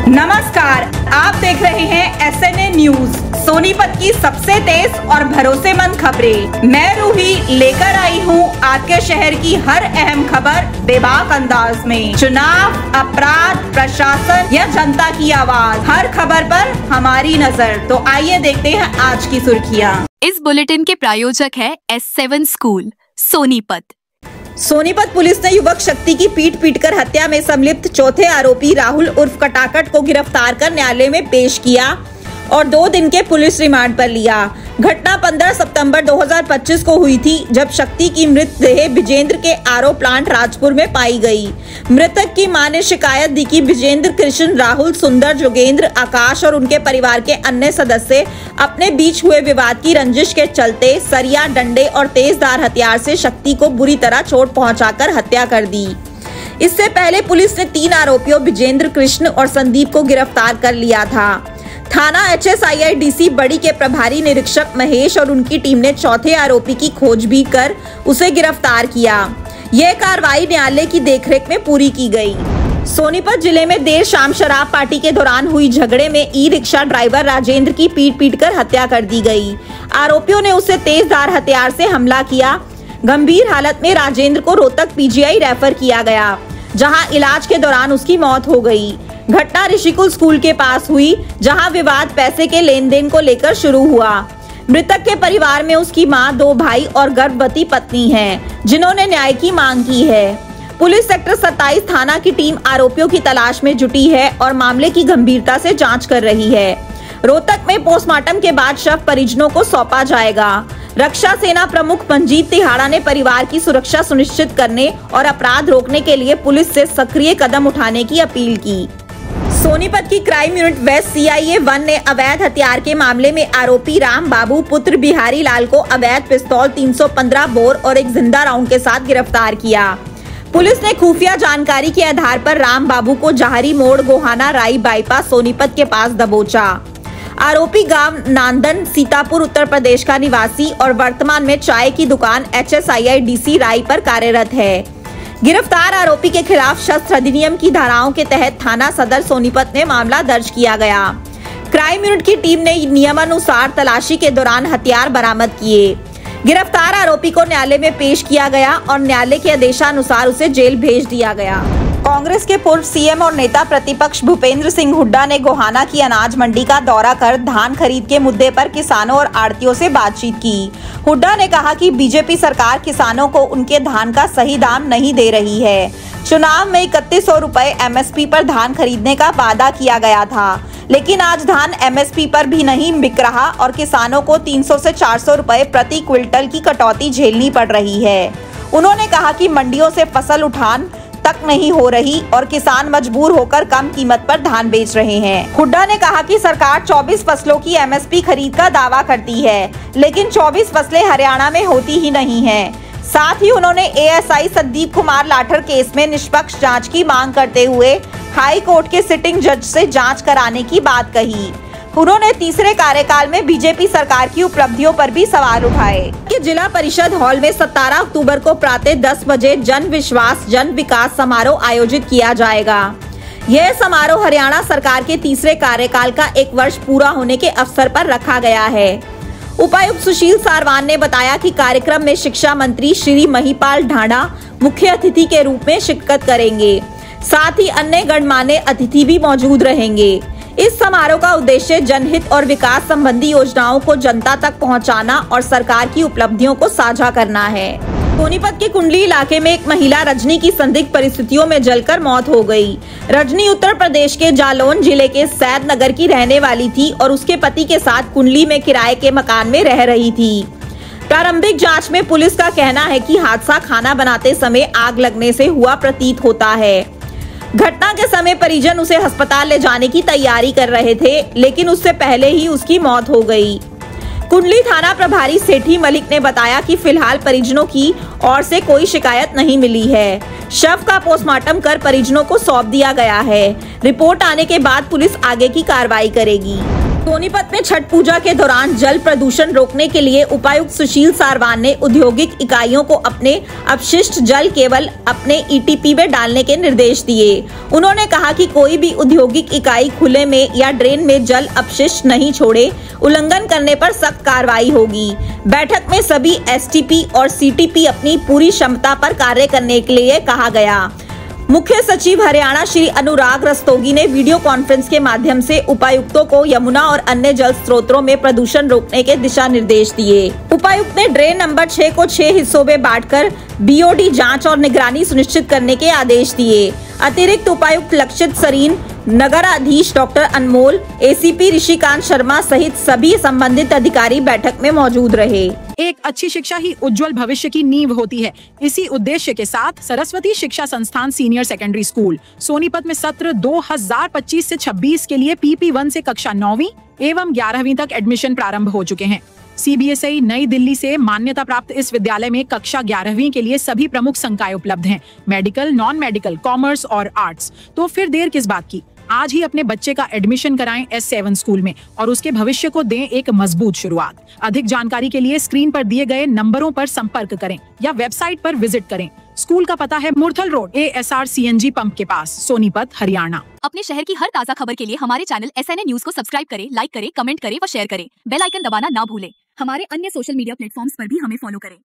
नमस्कार, आप देख रहे हैं SNA न्यूज। सोनीपत की सबसे तेज और भरोसेमंद खबरें मैं रूही लेकर आई हूं आपके शहर की हर अहम खबर बेबाक अंदाज में। चुनाव, अपराध, प्रशासन या जनता की आवाज, हर खबर पर हमारी नजर। तो आइए देखते हैं आज की सुर्खियां। इस बुलेटिन के प्रायोजक है S7 school Sonipat. Sonipat police ने युवक शक्ति की पीटकर हत्या में संलिप्त चौथे आरोपी राहुल उर्फ कटाकट को गिरफ्तार कर न्यायालय में पेश किया और 2 दिन के पुलिस रिमांड पर लिया। घटना 15 सितंबर 2025 को हुई थी, जब शक्ति की मृतदेह विजेंद्र के आरओ प्लांट राजपुर में पाई गई। मृतक की मां ने शिकायत दी कि विजेंद्र, कृष्ण, राहुल, सुंदर, जोगेंद्र, आकाश और उनके परिवार के अन्य सदस्य अपने बीच हुए विवाद की रंजिश के चलते सरिया, डंडे और तेजधार हथियार से शक्ति को बुरी तरह चोट पहुंचाकर हत्या कर दी। इससे पहले पुलिस ने 3 आरोपियों विजेंद्र, कृष्ण और संदीप को गिरफ्तार कर लिया था। थाना HSIIDC बड़ी के प्रभारी निरीक्षक महेश और उनकी टीम ने चौथे आरोपी की खोजबीन कर उसे गिरफ्तार किया। यह कार्रवाई न्यायालय की देखरेख में पूरी की गई। सोनीपत जिले में देर शाम शराब पार्टी के दौरान हुई झगड़े में ई-रिक्शा ड्राइवर राजेंद्र की पीट कर हत्या कर दी गई। आरोपियों ने उसे तेजधार हथियार से हमला किया। गंभीर हालत में राजेंद्र को रोहतक PGI रेफर किया गया, जहां इलाज के दौरान उसकी मौत हो गई। घटना ऋषिकुल स्कूल के पास हुई, जहां विवाद पैसे के लेन देन को लेकर शुरू हुआ। मृतक के परिवार में उसकी मां, 2 भाई और गर्भवती पत्नी हैं, जिन्होंने न्याय की मांग की है। पुलिस सेक्टर 27 थाना की टीम आरोपियों की तलाश में जुटी है और मामले की गंभीरता से जांच कर रही है। रोहतक में पोस्टमार्टम के बाद शव परिजनों को सौंपा जाएगा। रक्षा सेना प्रमुख मंजीत तिहाड़ा ने परिवार की सुरक्षा सुनिश्चित करने और अपराध रोकने के लिए पुलिस से सक्रिय कदम उठाने की अपील की। सोनीपत की क्राइम यूनिट वेस्ट CIA 1 ने अवैध हथियार के मामले में आरोपी राम बाबू पुत्र बिहारी लाल को अवैध पिस्तौल 315 बोर और एक जिंदा राउंड के साथ गिरफ्तार किया। पुलिस ने खुफिया जानकारी के आधार पर राम बाबू को जहारी मोड़ गोहाना राई बाईपास सोनीपत के पास दबोचा। आरोपी गांव नांदन सीतापुर उत्तर प्रदेश का निवासी और वर्तमान में चाय की दुकान HSIIDC राई पर कार्यरत है। गिरफ्तार आरोपी के खिलाफ शस्त्र अधिनियम की धाराओं के तहत थाना सदर सोनीपत में मामला दर्ज किया गया। क्राइम यूनिट की टीम ने नियमानुसार तलाशी के दौरान हथियार बरामद किए। गिरफ्तार आरोपी को न्यायालय में पेश किया गया और न्यायालय के आदेशानुसार उसे जेल भेज दिया गया। कांग्रेस के पूर्व CM और नेता प्रतिपक्ष भूपेंद्र सिंह हुड्डा ने गोहाना की अनाज मंडी का दौरा कर धान खरीद के मुद्दे पर किसानों और आढ़तियों से बातचीत की। हुड्डा ने कहा कि बीजेपी सरकार किसानों को उनके धान का सही दाम नहीं दे रही है। चुनाव में 3100 रुपए MSP पर धान खरीदने का वादा किया गया था, लेकिन आज धान MSP पर भी नहीं बिक रहा और किसानों को 300 से 400 रुपए प्रति क्विंटल की कटौती झेलनी पड़ रही है। उन्होंने कहा कि मंडियों से फसल उठान तक नहीं हो रही और किसान मजबूर होकर कम कीमत पर धान बेच रहे हैं। हुड्डा ने कहा कि सरकार 24 फसलों की MSP खरीद का दावा करती है, लेकिन 24 फसलें हरियाणा में होती ही नहीं हैं। साथ ही उन्होंने ASI संदीप कुमार लाठर केस में निष्पक्ष जांच की मांग करते हुए हाई कोर्ट के सिटिंग जज से जांच कराने की बात कही। उन्होंने तीसरे कार्यकाल में बीजेपी सरकार की उपलब्धियों पर भी सवाल उठाए। जिला परिषद हॉल में 17 अक्टूबर को प्रातः 10 बजे जन विश्वास जन विकास समारोह आयोजित किया जाएगा। यह समारोह हरियाणा सरकार के तीसरे कार्यकाल का 1 वर्ष पूरा होने के अवसर पर रखा गया है। उपायुक्त सुशील सारवान ने बताया कि कार्यक्रम में शिक्षा मंत्री श्री महिपाल ढांडा मुख्य अतिथि के रूप में शिरकत करेंगे। साथ ही अन्य गणमान्य अतिथि भी मौजूद रहेंगे। इस समारोह का उद्देश्य जनहित और विकास संबंधी योजनाओं को जनता तक पहुंचाना और सरकार की उपलब्धियों को साझा करना है। सोनीपत के कुंडली इलाके में एक महिला रजनी की संदिग्ध परिस्थितियों में जलकर मौत हो गई। रजनी उत्तर प्रदेश के जालौन जिले के सैद नगर की रहने वाली थी और उसके पति के साथ कुंडली में किराए के मकान में रह रही थी। प्रारंभिक जांच में पुलिस का कहना है कि हादसा खाना बनाते समय आग लगने से हुआ प्रतीत होता है। घटना के समय परिजन उसे अस्पताल ले जाने की तैयारी कर रहे थे, लेकिन उससे पहले ही उसकी मौत हो गई। कुंडली थाना प्रभारी सेठी मलिक ने बताया कि फिलहाल परिजनों की ओर से कोई शिकायत नहीं मिली है। शव का पोस्टमार्टम कर परिजनों को सौंप दिया गया है। रिपोर्ट आने के बाद पुलिस आगे की कार्रवाई करेगी। सोनीपत में छठ पूजा के दौरान जल प्रदूषण रोकने के लिए उपायुक्त सुशील सारवान ने औद्योगिक इकाइयों को अपने अपशिष्ट जल केवल अपने ईटीपी में डालने के निर्देश दिए। उन्होंने कहा कि कोई भी औद्योगिक इकाई खुले में या ड्रेन में जल अपशिष्ट नहीं छोड़े, उल्लंघन करने पर सख्त कार्रवाई होगी। बैठक में सभी एसटीपी और सीटीपी अपनी पूरी क्षमता पर कार्य करने के लिए कहा गया। मुख्य सचिव हरियाणा श्री अनुराग रस्तोगी ने वीडियो कॉन्फ्रेंस के माध्यम से उपायुक्तों को यमुना और अन्य जल स्रोतों में प्रदूषण रोकने के दिशा निर्देश दिए। उपायुक्त ने ड्रेन नंबर 6 को 6 हिस्सों में बांटकर बीओडी जांच और निगरानी सुनिश्चित करने के आदेश दिए। अतिरिक्त उपायुक्त लक्षित सरीन, नगराधीश डॉक्टर अनमोल, एसीपी ऋषिकांत शर्मा सहित सभी संबंधित अधिकारी बैठक में मौजूद रहे। एक अच्छी शिक्षा ही उज्जवल भविष्य की नींव होती है। इसी उद्देश्य के साथ सरस्वती शिक्षा संस्थान सीनियर सेकेंडरी स्कूल सोनीपत में सत्र 2025 से 26 के लिए PP1 से कक्षा 9वीं एवं 11वीं तक एडमिशन प्रारंभ हो चुके हैं। CBSE नई दिल्ली से मान्यता प्राप्त इस विद्यालय में कक्षा 11वीं के लिए सभी प्रमुख संकाय उपलब्ध हैं, मेडिकल, नॉन मेडिकल, कॉमर्स और आर्ट्स। तो फिर देर किस बात की, आज ही अपने बच्चे का एडमिशन कराएं S7 स्कूल में और उसके भविष्य को दें एक मजबूत शुरुआत। अधिक जानकारी के लिए स्क्रीन पर दिए गए नंबरों पर संपर्क करें या वेबसाइट पर विजिट करें। स्कूल का पता है Murthal road, ASR CNG pump के पास, सोनीपत, हरियाणा। अपने शहर की हर ताज़ा खबर के लिए हमारे चैनल SNA न्यूज को सब्सक्राइब करें, लाइक करें, कमेंट करें व शेयर करें। बेल आइकन दबाना ना भूलें। हमारे अन्य सोशल मीडिया प्लेटफॉर्म्स पर भी हमें फॉलो करें।